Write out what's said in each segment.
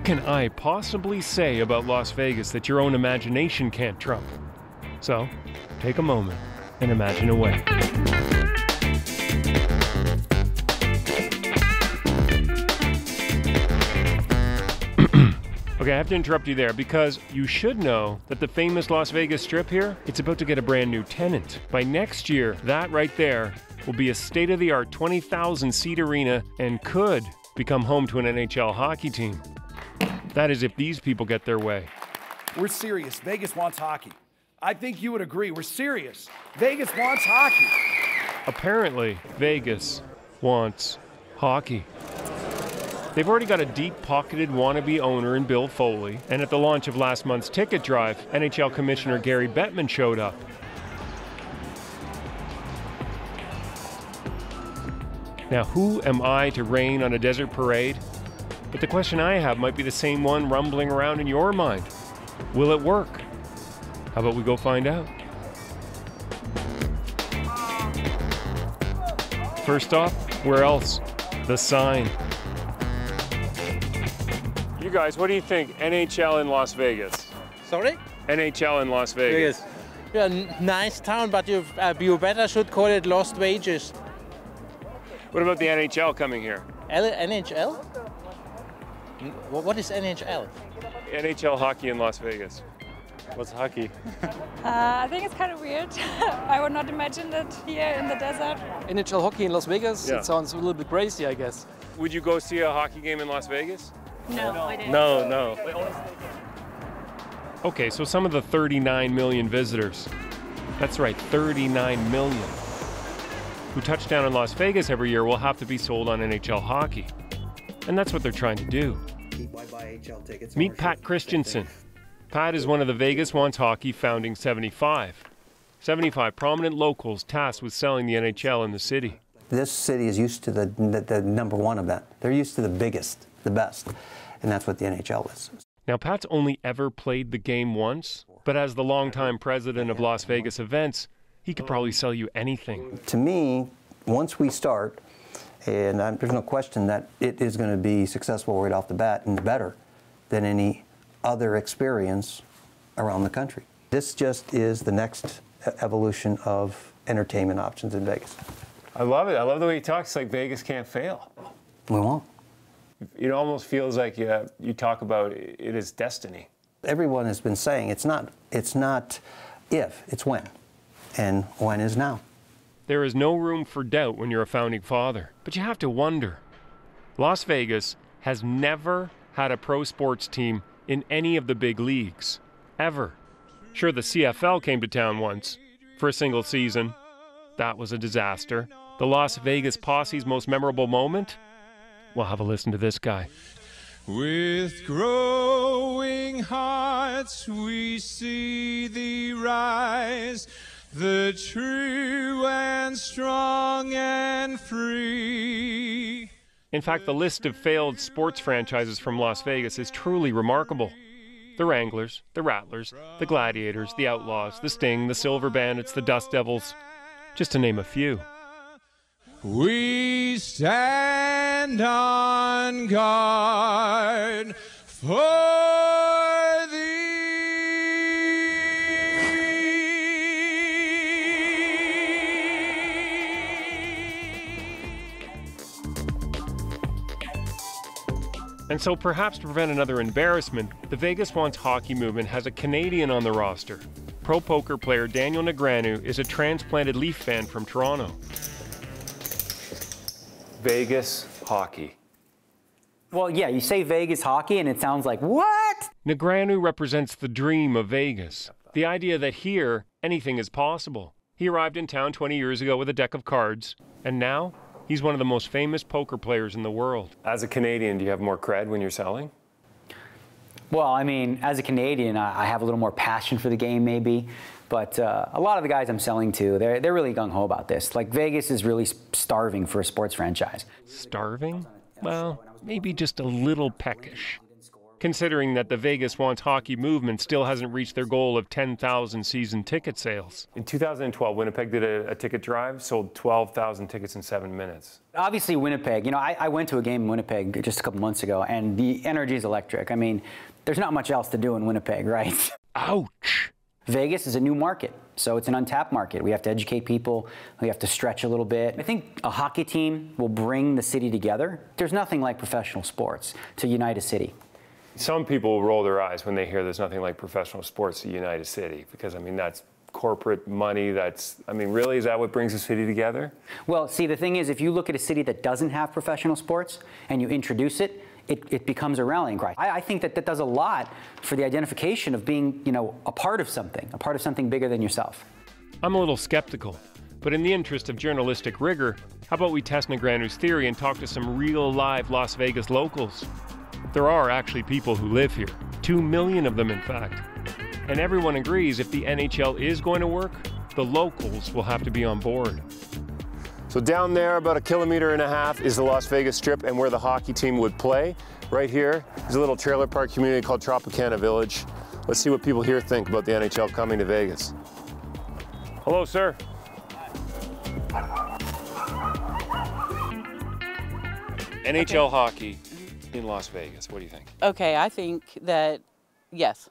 can I possibly say about Las Vegas that your own imagination can't trump? So, take a moment and imagine away. Okay, I have to interrupt you there because you should know that the famous Las Vegas Strip here, it's about to get a brand new tenant. By next year, that right there will be a state-of-the-art 20,000-seat arena and could become home to an NHL hockey team. That is if these people get their way. We're serious. Vegas wants hockey. I think you would agree. We're serious. Vegas wants hockey. Apparently, Vegas wants hockey. They've already got a deep-pocketed wannabe owner in Bill Foley, and at the launch of last month's ticket drive, NHL Commissioner Gary Bettman showed up. Now, who am I to rain on a desert parade? But the question I have might be the same one rumbling around in your mind. Will it work? How about we go find out? First off, where else? The sign. You guys, what do you think? NHL in Las Vegas? Sorry? NHL in Las Vegas. Yeah, nice town, but you better should call it Lost Wages. What about the NHL coming here? NHL? What is NHL? NHL hockey in Las Vegas. What's hockey? I think it's kind of weird. I would not imagine it here in the desert. NHL hockey in Las Vegas? Yeah. It sounds a little bit crazy, I guess. Would you go see a hockey game in Las Vegas? No, I didn't. No. Okay, so some of the 39 million visitors, that's right, 39 million, who touch down in Las Vegas every year will have to be sold on NHL hockey. And that's what they're trying to do. Meet Pat Christensen. Pat is one of the Vegas Wants Hockey founding 75. 75 prominent locals tasked with selling the NHL in the city. This city is used to the number one event. They're used to the biggest, the best, and that's what the NHL is. Now, Pat's only ever played the game once, but as the longtime president of Las Vegas Events, he could probably sell you anything. To me, once we start, and there's no question that it is going to be successful right off the bat and better than any other experience around the country. This just is the next evolution of entertainment options in Vegas. I love it. I love the way he talks like Vegas can't fail. We won't. It almost feels like you talk about it as destiny. Everyone has been saying it's not if, it's when. And when is now. There is no room for doubt when you're a founding father. But you have to wonder. Las Vegas has never had a pro sports team in any of the big leagues. Ever. Sure, the CFL came to town once for a single season. That was a disaster. The Las Vegas Posse's most memorable moment? Well, have a listen to this guy. With growing hearts we see thee rise, the true and strong and free. In fact, the list of failed sports franchises from Las Vegas is truly remarkable. The Wranglers, the Rattlers, the Gladiators, the Outlaws, the Sting, the Silver Bandits, the Dust Devils, just to name a few. We stand on guard for thee. And so perhaps to prevent another embarrassment, the Vegas Wants Hockey movement has a Canadian on the roster. Pro poker player Daniel Negreanu is a transplanted Leaf fan from Toronto. Vegas hockey. Well, yeah, you say Vegas hockey and it sounds like, what? Negreanu represents the dream of Vegas. The idea that here, anything is possible. He arrived in town 20 years ago with a deck of cards, and now he's one of the most famous poker players in the world. As a Canadian, do you have more cred when you're selling? Well, I mean, as a Canadian, I have a little more passion for the game maybe, but a lot of the guys I'm selling to, they're really gung-ho about this. Like, Vegas is really starving for a sports franchise. Starving? Well, maybe just a little peckish. considering that the Vegas Wants Hockey movement still hasn't reached their goal of 10,000 season ticket sales. In 2012, Winnipeg did a ticket drive, sold 12,000 tickets in 7 minutes. Obviously, Winnipeg, you know, I went to a game in Winnipeg just a couple months ago, and the energy is electric. I mean, there's not much else to do in Winnipeg, right? Ouch. Vegas is a new market, so it's an untapped market. We have to educate people. We have to stretch a little bit. I think a hockey team will bring the city together. There's nothing like professional sports to unite a city. Some people roll their eyes when they hear there's nothing like professional sports to unite a city, because, I mean, that's corporate money. I mean, really, is that what brings a city together? Well, see, the thing is, if you look at a city that doesn't have professional sports and you introduce it, it becomes a rallying cry. I think that does a lot for the identification of being, you know, a part of something bigger than yourself. I'm a little skeptical, but in the interest of journalistic rigor, how about we test Negrenu's theory and talk to some real live Las Vegas locals? There are actually people who live here, 2 million of them in fact. And everyone agrees if the NHL is going to work, the locals will have to be on board. So down there, about 1.5 kilometers, is the Las Vegas Strip and where the hockey team would play. Right here is a little trailer park community called Tropicana Village. Let's see what people here think about the NHL coming to Vegas. Hello, sir. NHL hockey in Las Vegas, what do you think? Okay, I think that, yes.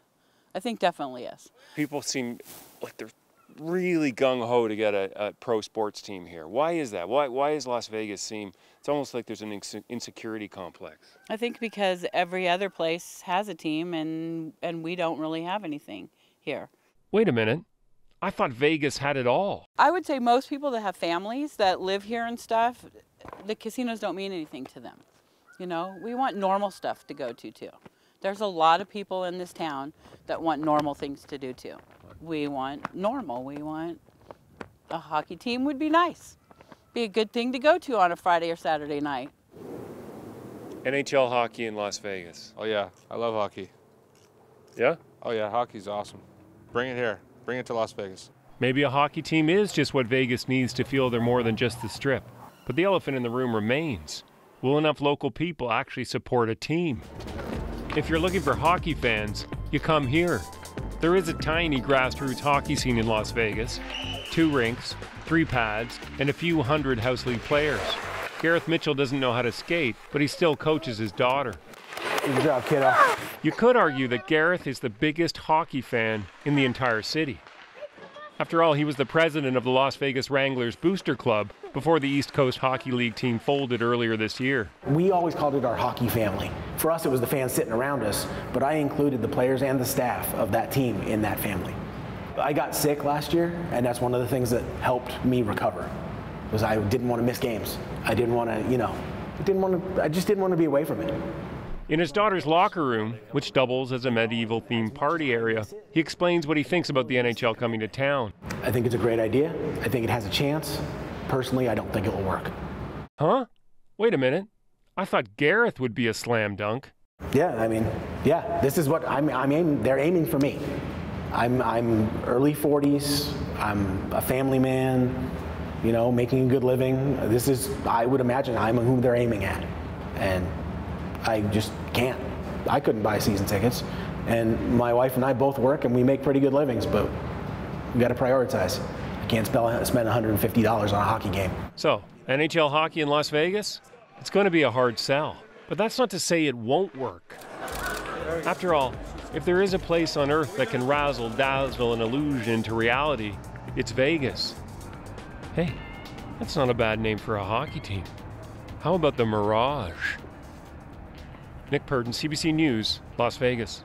I think definitely yes. People seem like they're really gung-ho to get a pro sports team here. Why is that? Why is Las Vegas seem, it's almost like there's an insecurity complex? I think because every other place has a team and we don't really have anything here. Wait a minute. I thought Vegas had it all. I would say most people that have families that live here and stuff, the casinos don't mean anything to them. You know, we want normal stuff to go to too. There's a lot of people in this town that want normal things to do too. We want normal. We want a hockey team would be nice. Be a good thing to go to on a Friday or Saturday night. NHL hockey in Las Vegas. Oh yeah, I love hockey. Yeah? Oh yeah, hockey's awesome. Bring it here. Bring it to Las Vegas. Maybe a hockey team is just what Vegas needs to feel they're more than just the Strip. But the elephant in the room remains. Will enough local people actually support a team? If you're looking for hockey fans, you come here. There is a tiny grassroots hockey scene in Las Vegas. 2 rinks, 3 pads, and a few hundred house league players. Gareth Mitchell doesn't know how to skate, but he still coaches his daughter. Good job, kiddo. You could argue that Gareth is the biggest hockey fan in the entire city. After all, he was the president of the Las Vegas Wranglers Booster Club before the East Coast Hockey League team folded earlier this year. We always called it our hockey family. For us, it was the fans sitting around us, but I included the players and the staff of that team in that family. I got sick last year, and that's one of the things that helped me recover, was I didn't want to miss games. I didn't want to, you know, I just didn't want to be away from it. In his daughter's locker room, which doubles as a medieval-themed party area, he explains what he thinks about the NHL coming to town. I think it's a great idea. I think it has a chance. Personally, I don't think it will work. Huh? Wait a minute. I thought Gareth would be a slam dunk. Yeah, I mean, yeah, this is what they're aiming for me. I'm early 40s. I'm a family man, you know, making a good living. This is, I would imagine, I'm who they're aiming at. And I just can't. I couldn't buy season tickets. And my wife and I both work and we make pretty good livings, but we got to prioritize. I can't spend $150 on a hockey game. So, NHL hockey in Las Vegas? It's going to be a hard sell. But that's not to say it won't work. After all, if there is a place on earth that can razzle, dazzle an illusion into reality, it's Vegas. Hey, that's not a bad name for a hockey team. How about the Mirage? Nick Purdon, CBC News, Las Vegas.